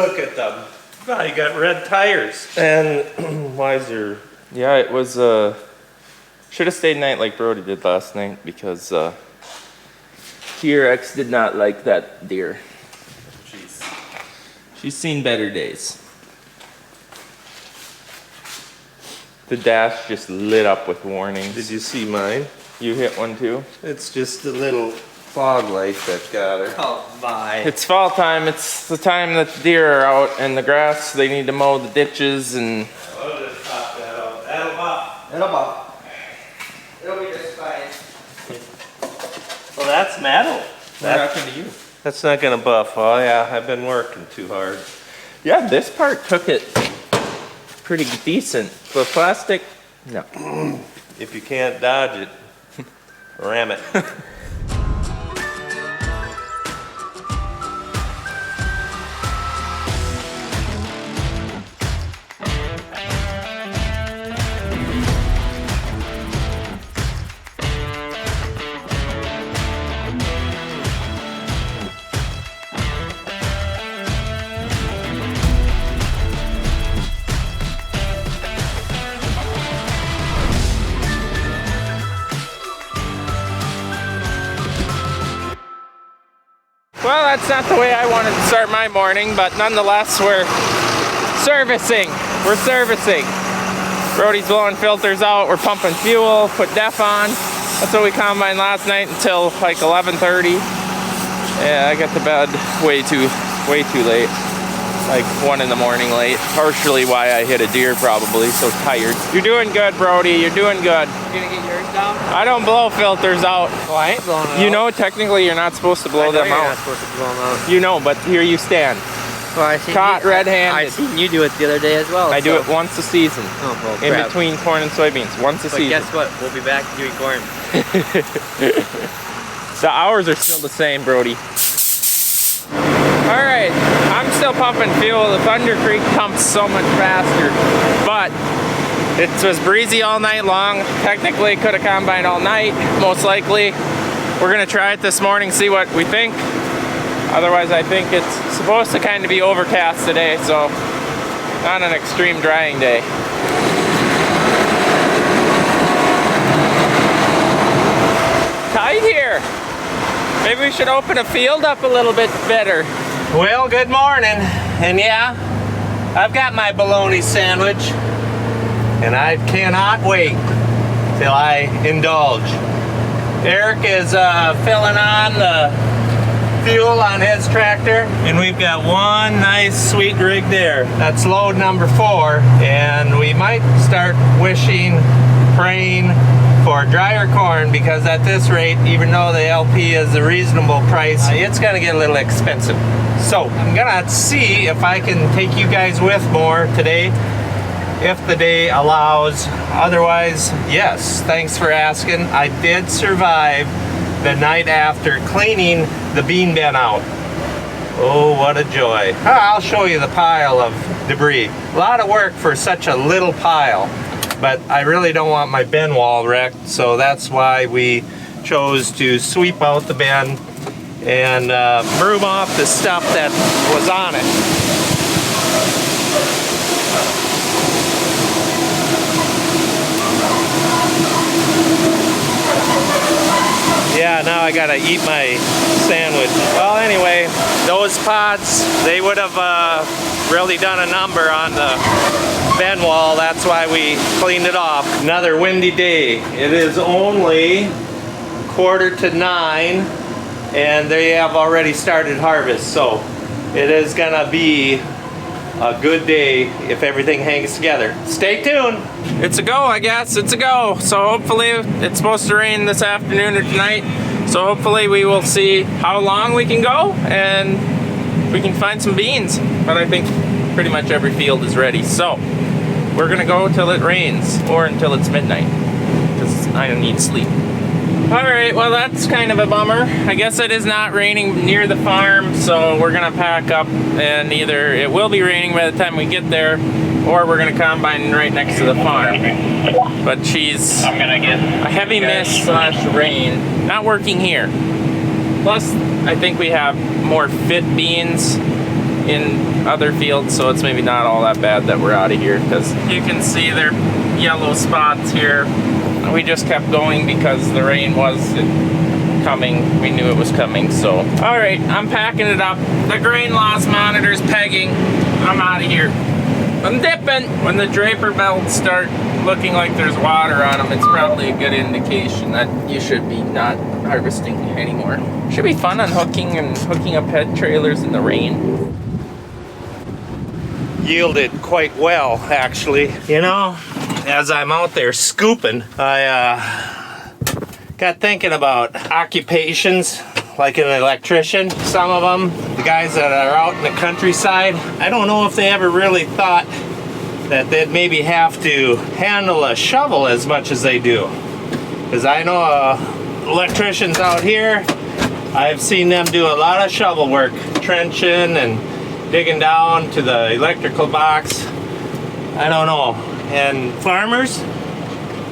Look at them. Oh, you got red tires. And why is there... Yeah, it was, should have stayed night like Brody did last night because, TRX did not like that deer. She's seen better days. The dash just lit up with warnings. Did you see mine? You hit one too? It's just a little fog light that got her. Oh my. It's fall time. It's the time that the deer are out and the grass. They need to mow the ditches and... I'll just pop that out. That'll pop. It'll pop. It'll be just fine. Well, that's metal. What happened to you? That's not gonna buff. Oh yeah, I've been working too hard. Yeah, this part took it pretty decent. But plastic, no. If you can't dodge it, ram it. Well, that's not the way I wanted to start my morning, but nonetheless, we're servicing. We're servicing. Brody's blowing filters out. We're pumping fuel, put DEF on. That's what we combined last night until like 11:30. Yeah, I got to bed way too late. Like 1 in the morning late. Partially why I hit a deer probably, so tired. You're doing good, Brody. You're doing good. You gonna get yours down? I don't blow filters out. Well, I ain't blowing it out. You know, technically you're not supposed to blow them you're out. not supposed to blow them out. You know, but here you stand. Well, I seen Caught red-handed. I seen you do it the other day as well. I do it once a season. Oh, well, In crap. between corn and soybeans. Once a But season. guess what? We'll be back doing corn. The hours are still the same, Brody. Alright, I'm still pumping fuel. The Thunder Creek pumps so much faster. But it was breezy all night long. Technically could have combined all night, most likely. We're gonna try it this morning, see what we think. Otherwise, I think it's supposed to kind of be overcast today, so not an extreme drying day. Tight here. Maybe we should open a field up a little bit better. Well, good morning. And yeah, I've got my bologna sandwich. And I cannot wait till I indulge. Eric is filling on the fuel on his tractor, and we've got one nice sweet rig there. That's load number 4, and we might start wishing, praying for drier corn, because at this rate, even though the LP is a reasonable price, it's gonna get a little expensive. So I'm gonna see if I can take you guys with more today, if the day allows. Otherwise, yes, thanks for asking. I did survive the night after cleaning the bean bin out. Oh, what a joy. I'll show you the pile of debris. A lot of work for such a little pile, but I really don't want my bin wall wrecked, so that's why we chose to sweep out the bin and broom off the stuff that was on it. Yeah, now I gotta eat my sandwich. Well, anyway, those pods, they would have really done a number on the bin wall. That's why we cleaned it off. Another windy day. It is only 8:45, and they have already started harvest. So it is gonna be a good day if everything hangs together. Stay tuned. It's a go, I guess. It's a go. So hopefully it's supposed to rain this afternoon or tonight. So hopefully we will see how long we can go and we can find some beans. But I think pretty much every field is ready. So we're gonna go till it rains or until it's midnight, because I need sleep. All right, well, that's kind of a bummer. I guess it is not raining near the farm, so we're gonna pack up, and either it will be raining by the time we get there, or we're gonna combine right next to the farm. But she's a heavy mist / rain, not working here. Plus, I think we have more fit beans in other fields, so it's maybe not all that bad that we're out of here, because you can see their yellow spots here. We just kept going because the rain was coming. We knew it was coming. So all right, I'm packing it up. The grain loss monitor's pegging. I'm out of here. I'm dipping. When the draper belts start looking like there's water on them, it's probably a good indication that you should be not harvesting anymore. Should be fun unhooking and hooking up head trailers in the rain. Yielded quite well, actually. You know, as I'm out there scooping, I got thinking about occupations like an electrician. Some of them, the guys that are out in the countryside, I don't know if they ever really thought that they'd maybe have to handle a shovel as much as they do. Because I know electricians out here, I've seen them do a lot of shovel work, trenching and digging down to the electrical box. I don't know. And farmers,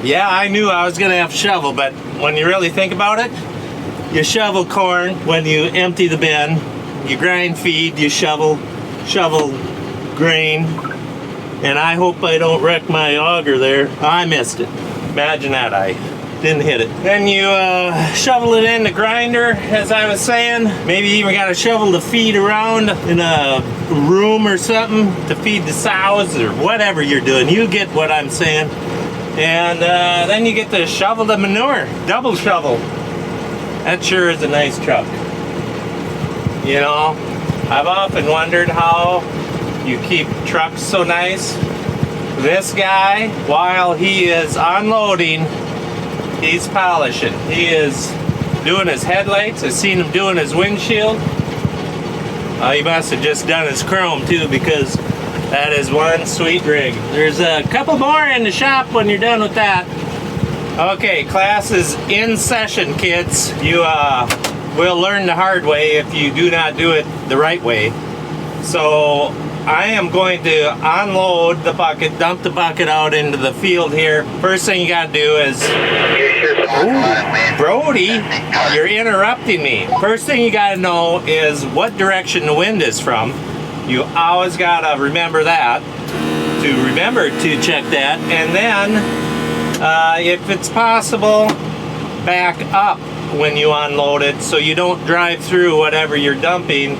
yeah, I knew I was gonna have to shovel, but when you really think about it, you shovel corn when you empty the bin, you grind feed, you shovel grain, and I hope I don't wreck my auger there. I missed it. Imagine that, I didn't hit it. Then you shovel it in the grinder, as I was saying. Maybe you even got a shovel to feed around in a room or something to feed the sows or whatever you're doing. You get what I'm saying. And then you get to shovel the manure, double shovel. That sure is a nice truck. You know, I've often wondered how you keep trucks so nice. This guy, while he is unloading, he's polishing. He is doing his headlights. I've seen him doing his windshield. He must have just done his chrome too, because that is one sweet rig. There's a couple more in the shop when you're done with that. Okay, class is in session, kids. You will learn the hard way if you do not do it the right way. So I am going to unload the bucket, dump the bucket out into the field here. First thing you gotta do is, ooh, Brody, you're interrupting me. First thing you gotta know is what direction the wind is from. You always gotta remember that, to check that. And then, if it's possible, back up when you unload it so you don't drive through whatever you're dumping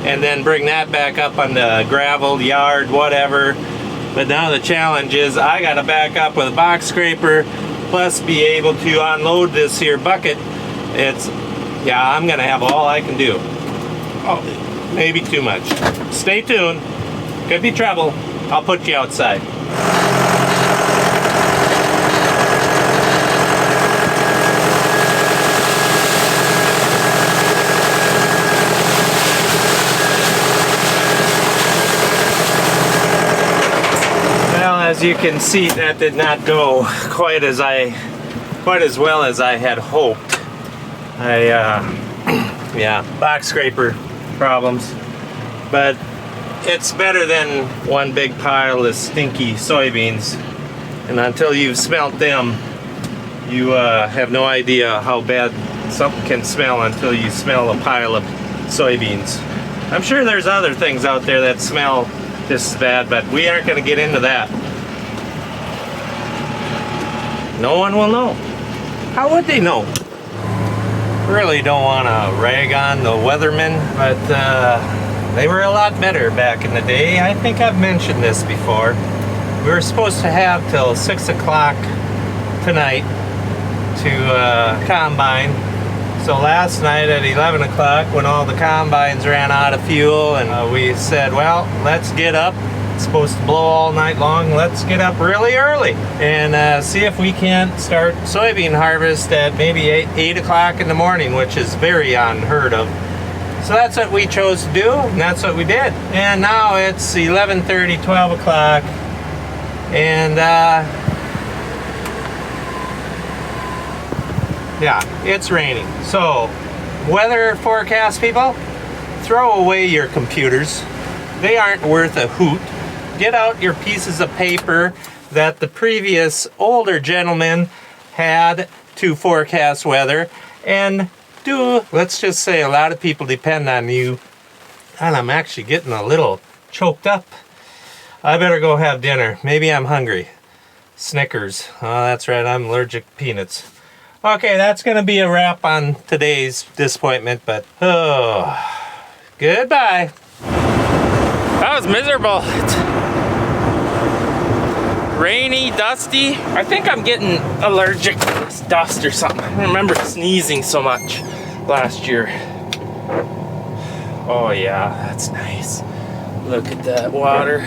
and then bring that back up on the gravel, yard, whatever. But now the challenge is I gotta back up with a box scraper plus be able to unload this here bucket. Yeah, I'm gonna have all I can do. Oh, maybe too much. Stay tuned. Could be trouble. I'll put you outside. As you can see, that did not go quite as well as I had hoped. Yeah, box scraper problems, but it's better than one big pile of stinky soybeans. And until you've smelt them, you have no idea how bad something can smell until you smell a pile of soybeans. I'm sure there's other things out there that smell just as bad, but we aren't going to get into that. No one will know. How would they know? Really don't want to rag on the weathermen, but they were a lot better back in the day. I think I've mentioned this before. We were supposed to have till 6 o'clock tonight to combine. So last night at 11 o'clock, when all the combines ran out of fuel, and we said, well, let's get up. It's supposed to blow all night long. Let's get up really early and see if we can't start soybean harvest at maybe 8 o'clock in the morning, which is very unheard of. So that's what we chose to do, and that's what we did. And now it's 11:30, 12 o'clock, and yeah, it's raining. So, weather forecast people, throw away your computers. They aren't worth a hoot. Get out your pieces of paper that the previous older gentleman had to forecast weather, and let's just say a lot of people depend on you and I'm actually getting a little choked up. I better go have dinner. Maybe I'm hungry. Snickers. Oh, that's right, I'm allergic to peanuts. Okay, that's gonna be a wrap on today's disappointment, but goodbye. That was miserable. It's rainy, dusty. I think I'm getting allergic to this dust or something. I remember sneezing so much last year. Oh yeah, that's nice. Look at that water.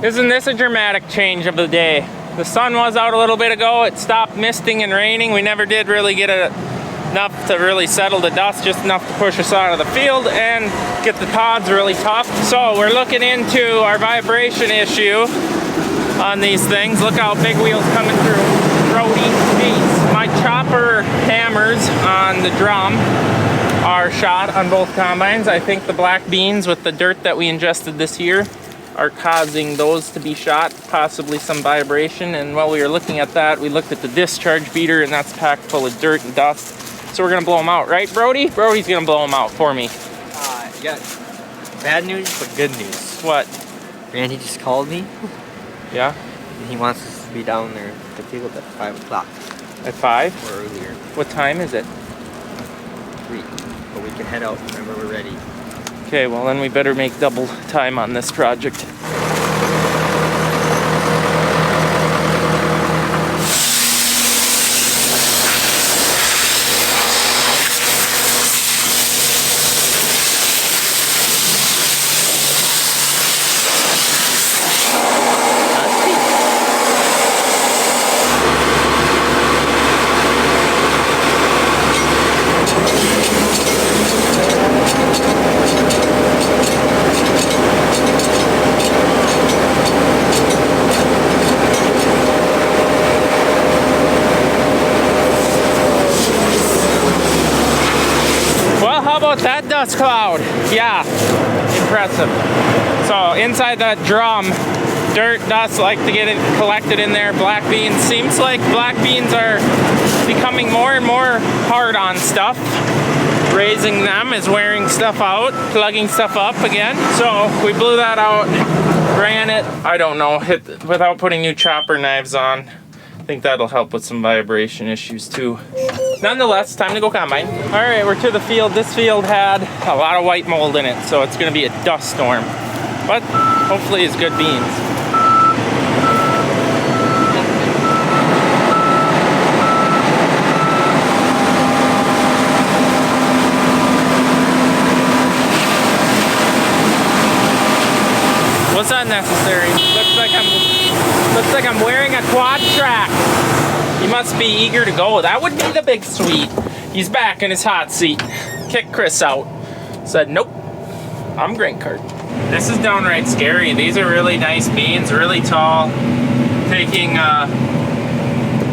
Isn't this a dramatic change of the day? The sun was out a little bit ago. It stopped misting and raining. We never did really get enough to really settle the dust, just enough to push us out of the field and get the pods really tough. So we're looking into our vibration issue on these things. Look how big wheels coming through. Roadie beats. My chopper hammers on the drum are shot on both combines. I think the black beans with the dirt that we ingested this year are causing those to be shot, possibly some vibration. And while we were looking at that, we looked at the discharge beater, and that's packed full of dirt and dust. So we're gonna blow them out, right, Brody? Brody's gonna blow them out for me. Yeah. Bad news, but good news. What? Randy just called me. Yeah? And he wants us to be down there at the field at 5 o'clock. At 5? Or earlier. What time is it? 3. But we can head out whenever we're ready. Okay, well then we better make double time on this project. That dust cloud, yeah, impressive. So inside that drum, dirt, dust like to get collected in there. Black beans, seems like black beans are becoming more and more hard on stuff. Raising them is wearing stuff out, plugging stuff up again. So we blew that out, ran it, I don't know, without putting new chopper knives on. I think that'll help with some vibration issues too. Nonetheless, time to go combine. All right, we're to the field. This field had a lot of white mold in it, so it's gonna be a dust storm. But hopefully it's good beans. What's unnecessary? Looks like I'm wearing a quad track. He must be eager to go. That would be the big sweet. He's back in his hot seat. Kicked Chris out. Said, nope, I'm grain cart. This is downright scary. These are really nice beans, really tall. Taking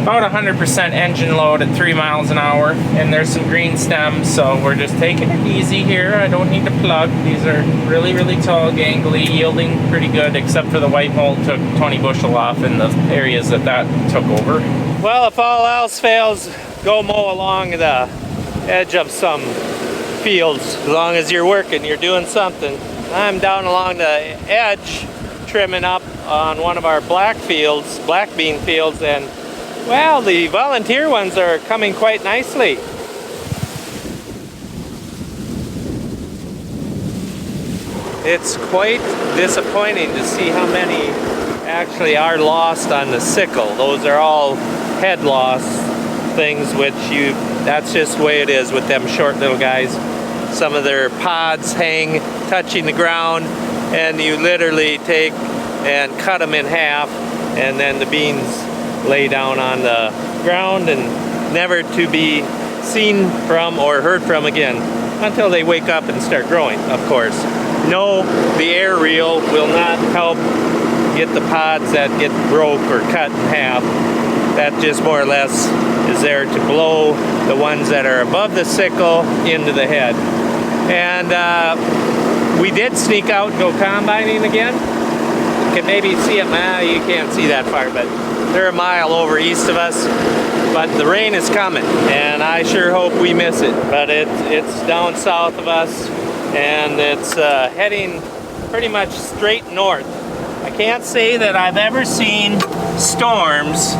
about 100% engine load at 3 miles an hour. And there's some green stems, so we're just taking it easy here. I don't need to plug. These are really, really tall, gangly, yielding pretty good, except for the white mold took 20 bushel off in the areas that took over. Well, if all else fails, go mow along the edge of some fields. As long as you're working, you're doing something. I'm down along the edge, trimming up on one of our black bean fields, and well, the volunteer ones are coming quite nicely. It's quite disappointing to see how many actually are lost on the sickle. Those are all head loss things, which that's just the way it is with them short little guys. Some of their pods hang touching the ground, and you literally take and cut them in half, and then the beans lay down on the ground and never to be seen from or heard from again until they wake up and start growing, of course. No, the air reel will not help get the pods that get broke or cut in half. That just more or less is there to blow the ones that are above the sickle into the head. And we did sneak out and go combining again. You can maybe see it now, you can't see that far, but they're a mile over east of us. but the rain is coming, and I sure hope we miss it. But it's down south of us, and it's heading pretty much straight north. I can't say that I've ever seen storms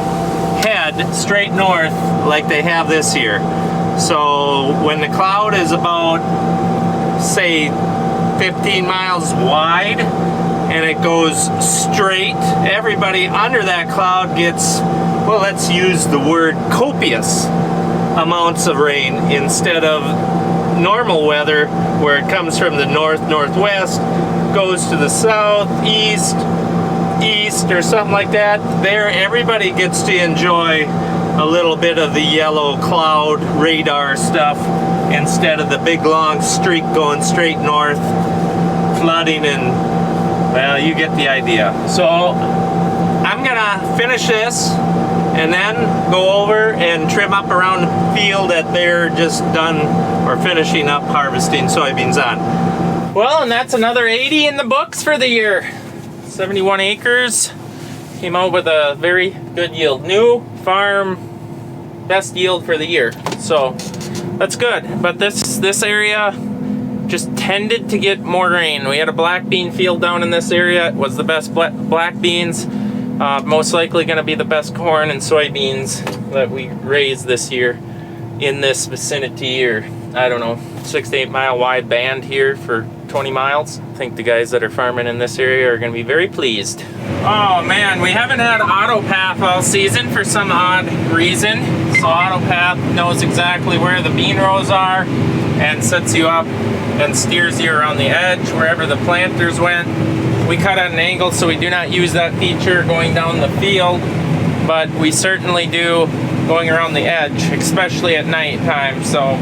head straight north like they have this year. So when the cloud is about, say, 15 miles wide and it goes straight, everybody under that cloud gets, well, let's use the word copious amounts of rain instead of normal weather where it comes from the north, northwest, goes to the south, east, or something like that. There, everybody gets to enjoy a little bit of the yellow cloud radar stuff instead of the big long streak going straight north, flooding, and well, you get the idea. So I'm gonna finish this and then go over and trim up around the field that they're just done or finishing up harvesting soybeans on. Well, and that's another 80 in the books for the year. 71 acres. Came out with a very good yield. New farm, best yield for the year. So that's good. But this area just tended to get more rain. We had a black bean field down in this area. It was the best black beans. Most likely going to be the best corn and soybeans that we raised this year in this vicinity, or I don't know, 6 to 8 mile wide band here for 20 miles. I think the guys that are farming in this area are going to be very pleased. Oh man, we haven't had AutoPath all season for some odd reason. So AutoPath knows exactly where the bean rows are and sets you up and steers you around the edge wherever the planters went. We cut at an angle, so we do not use that feature going down the field, but we certainly do going around the edge, especially at night time. So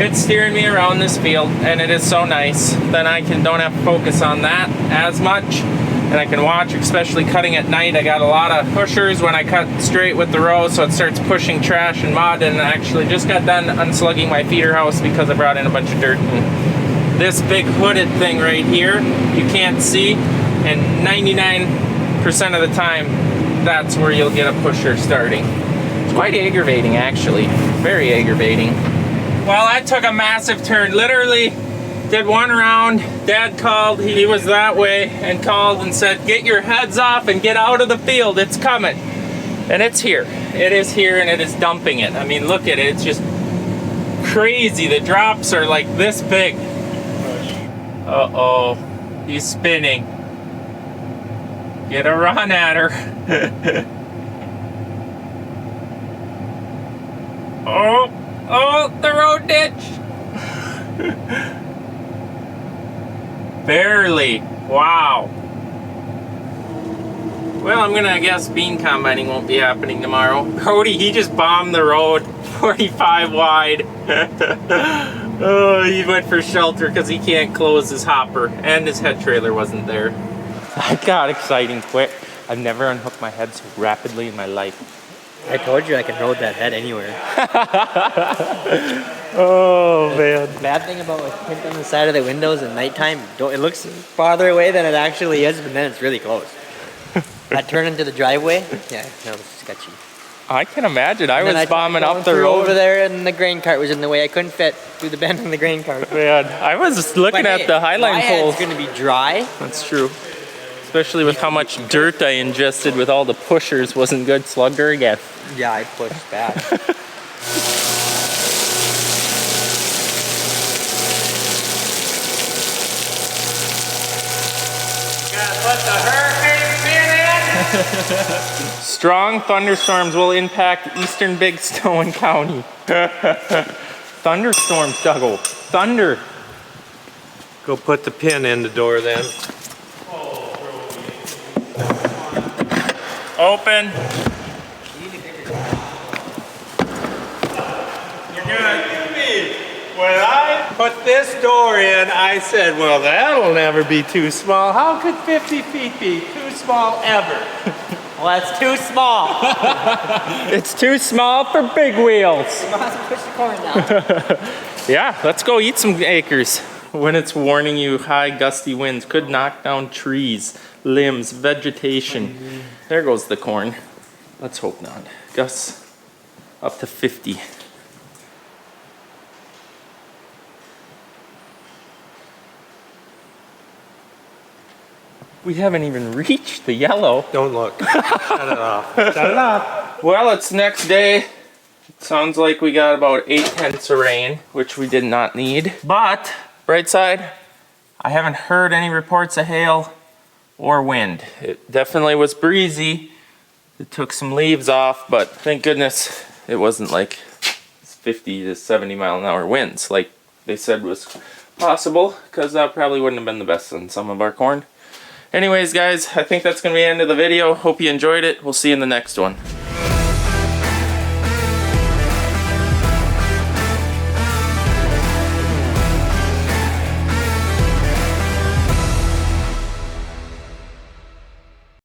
it's steering me around this field, and it is so nice. Then I don't have to focus on that as much, and I can watch, especially cutting at night. I got a lot of pushers when I cut straight with the row, so it starts pushing trash and mud, and I actually just got done unslugging my feeder house because I brought in a bunch of dirt. And this big hooded thing right here, you can't see, and 99% of the time, that's where you'll get a pusher starting. It's quite aggravating, actually. Very aggravating. Well, I took a massive turn. Literally did one round. Dad called. He was that way and called and said, get your heads off and get out of the field. It's coming. And it's here. It is here, and it is dumping it. I mean, look at it. It's just crazy. The drops are like this big. Uh-oh. He's spinning. Get a run at her. Oh, the road ditch. Barely. Wow. Well, I'm gonna guess bean combining won't be happening tomorrow. Cody, he just bombed the road 45 wide. Oh, he went for shelter because he can't close his hopper, and his head trailer wasn't there. That got exciting quick. I've never unhooked my head so rapidly in my life. I told you I can load that head anywhere. Oh man. The bad thing about like hitting on the side of the windows at nighttime, it looks farther away than it actually is, but then it's really close. That turn into the driveway, yeah, that was sketchy. I can imagine. I was bombing up the road over there, and the grain cart was in the way. I couldn't fit through the bend in the grain cart. Man, I was just looking at the Highline poles. It's going to be dry. That's true. Especially with how much dirt I ingested with all the pushers. Wasn't good. Slugged her again. Yeah, I pushed bad. Gotta put the hurricane pin in. Strong thunderstorms will impact eastern Big Stone County. Thunderstorms, Dougal. Thunder. Go put the pin in the door then. Open. You're gonna do me. When I put this door in, I said, well, that'll never be too small. How could 50 feet be too small ever? Well, that's too small. It's too small for big wheels. You might have to push the corn down. Yeah, let's go eat some acres. When it's warning you high gusty winds could knock down trees, limbs, vegetation. There goes the corn. Let's hope not. Gus, up to 50. We haven't even reached the yellow. Don't look. Shut it off. Shut it off. Well, it's next day. It sounds like we got about 8/10 of rain, which we did not need. But, bright side, I haven't heard any reports of hail or wind. It definitely was breezy. It took some leaves off, but thank goodness it wasn't like 50 to 70 mile an hour winds like they said was possible, because that probably wouldn't have been the best on some of our corn. Anyways, guys, I think that's going to be the end of the video. Hope you enjoyed it. We'll see you in the next one.